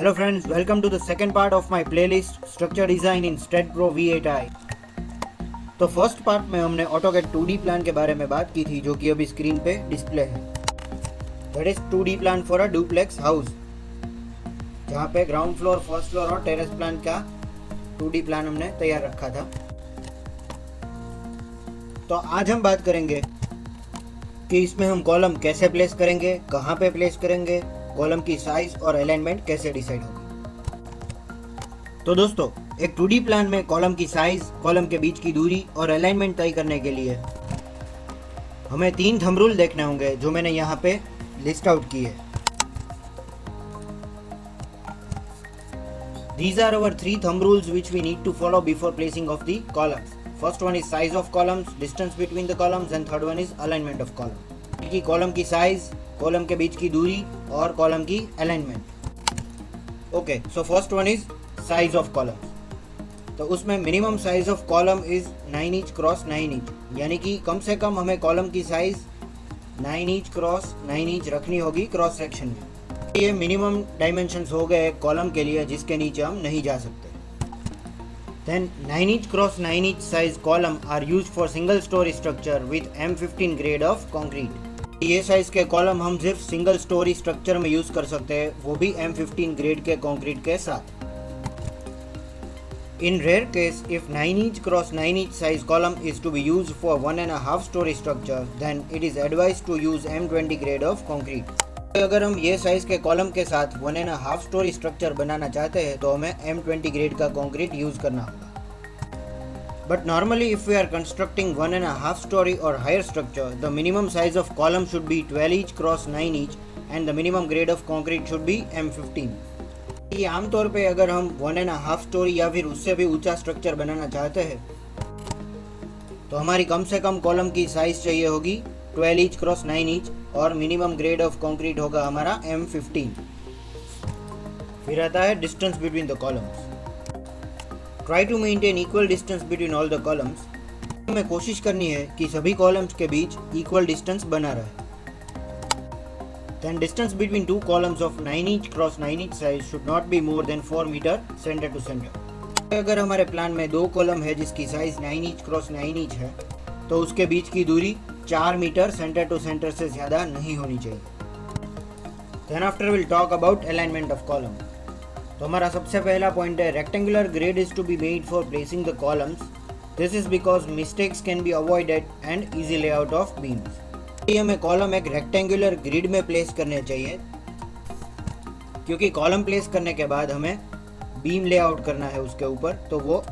Hello friends, welcome to the second part of my playlist Structure Design in STED-Pro V8i। तो first part में हमने AutoCAD 2D plan के बारे में बात की थी जो कि अभी स्क्रीन पे डिस्प्ले है। That is 2D plan for a duplex house, जहाँ पे ग्राउंड फ्लोर, फर्स्ट फ्लोर और टेरेस प्लान का 2D प्लान हमने तैयार रखा था। तो आज हम बात करेंगे कि इसमें हम कॉलम कैसे प्लेस करेंगे, कहाँ पे प्लेस करेंगे, कॉलम की साइज और अलाइनमेंट कैसे डिसाइड होगी। तो दोस्तों, एक 2D प्लान में कॉलम की साइज, कॉलम के बीच की दूरी और अलाइनमेंट तय करने के लिए हमें 3 थंब रूल देखने होंगे जो मैंने यहाँ पे लिस्ट आउट किए। These are our 3 thumb rules which we need to follow before placing of the columns. First one is size of columns, distance between the columns, and third one is alignment of column. कि column की size, column के बीच की दूरी और column की alignment. Okay, so first one is size of column. तो उसमें minimum size of column is 9 inch cross 9 inch, यानी कि कम से कम हमें कॉलम की साइज 9 इंच क्रॉस 9 इंच रखनी होगी क्रॉस सेक्शन में। ये मिनिमम डायमेंशंस हो गए कॉलम के लिए जिसके नीचे हम नहीं जा सकते। Then 9 inch cross 9 inch size column are used for single story structure with M15 grade of concrete। ये साइज के कॉलम हम सिर्फ सिंगल स्टोरी स्ट्रक्चर में यूज कर सकते हैं, वो भी M15 ग्रेड के कंक्रीट के साथ। In rare case, if 9 inch cross 9 inch size column is to be used for 1.5 story structure, then it is advised to use M20 grade of concrete। अगर हम ये साइज के कॉलम के साथ 1.5 story structure बनाना चाहते हैं तो हमें M20 ग्रेड का कंक्रीट यूज करना होगा। But normally if we are constructing 1.5 story or higher structure, the minimum size of column should be 12 inch cross 9 inch and the minimum grade of concrete should be M15। ये आमतौर पे अगर हम 1.5 story या फिर उससे भी ऊंचा स्ट्रक्चर बनाना चाहते हैं तो हमारी कम से कम कॉलम की साइज चाहिए होगी 12 इंच क्रॉस 9 इंच और मिनिमम ग्रेड ऑफ कंक्रीट होगा हमारा M15। फिर आता है distance between the columns. Try to maintain equal distance between all the columns. हमें कोशिश करनी है कि सभी कॉलम्स के बीच इक्वल डिस्टेंस बना रहे। Then distance between two columns of 9 inch cross 9 inch size should not be more than 4 metre centre to centre. अगर हमारे प्लान में 2 कॉलम है जिसकी साइज 9 इंच क्रॉस 9 इंच है तो उसके बीच की दूरी 4 मीटर सेंटर टू सेंटर से ज़्यादा नहीं होनी चाहिए। Then after we'll talk about alignment of column। तो हमारा सबसे पहला पॉइंट है rectangular grid is to be made for placing the columns. This is because mistakes can be avoided and easy layout of beams. हमें column एक rectangular grid में place करने चाहिए क्योंकि कॉलम प्लेस करने के बाद हमें बीम लेआउट करना है उसके ऊपर, तो वो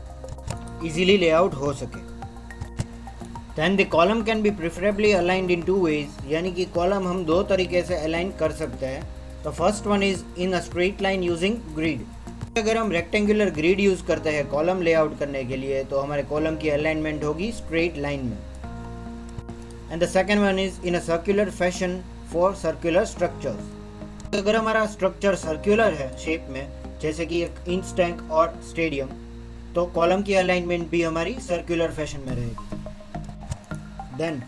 इजीली लेआउट हो सके। Then the column can be preferably aligned in 2 ways, यानी कि कॉलम हम 2 तरीके से अलाइन कर सकते हैं। तो first one is in a straight line using grid. अगर हम रेक्टेंगुलर ग्रिड यूज करते हैं कॉलम लेआउट करने के लिए तो हमारे कॉलम की अलाइनमेंट होगी स्ट्रेट लाइन में। And the second one is in a circular fashion for circular structures. अगर हमारा स्ट्रक्चर सर्कुलर है शेप में, जैसे कि एक इंच टैंक और स्टेडियम, तो कॉलम की अलाइनमेंट भी हमारी सर्कुलर फैशन में रहेगी। Then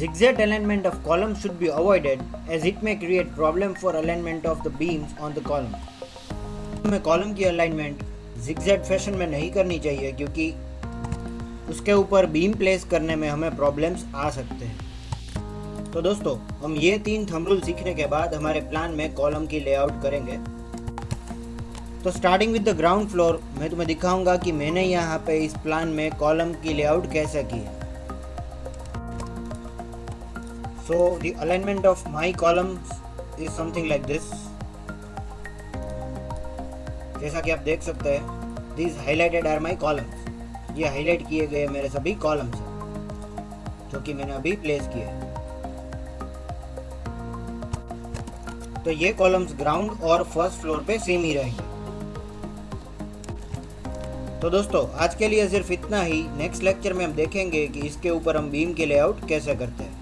zigzag alignment of column should be avoided as it may create problem for alignment of the beams on the column। हमें कॉलम की अलाइनमेंट zigzag फैशन में नहीं करनी चाहिए क्योंकि उसके ऊपर बीम प्लेस करने में हमें प्रॉब्लम्स आ सकते हैं। तो दोस्तों, हम ये 3 थंब रूल सीखने के बाद हमारे प्लान में कॉलम की लेआउट करेंगे। तो starting with the ground floor, मैं तुम्हें दिखाऊंगा कि मैंने यहाँ पे इस प्लान में कॉलम की लेआउट कैसे की है। So the alignment of my columns is something like this। जैसा कि आप देख सकते हैं, these highlighted are my columns। ये हाईलाइट किए गए मेरे सभी कॉलम्स हैं जो कि मैंने अभी प्लेस किए हैं। तो ये कॉलम्स ग्राउंड और फर्स्ट फ्लोर पे सेम ही रहेंगे। तो दोस्तों, आज के लिए सिर्फ इतना ही। नेक्स्ट लेक्चर में हम देखेंगे कि इसके ऊपर हम बीम के लेआउट कैसे करते हैं।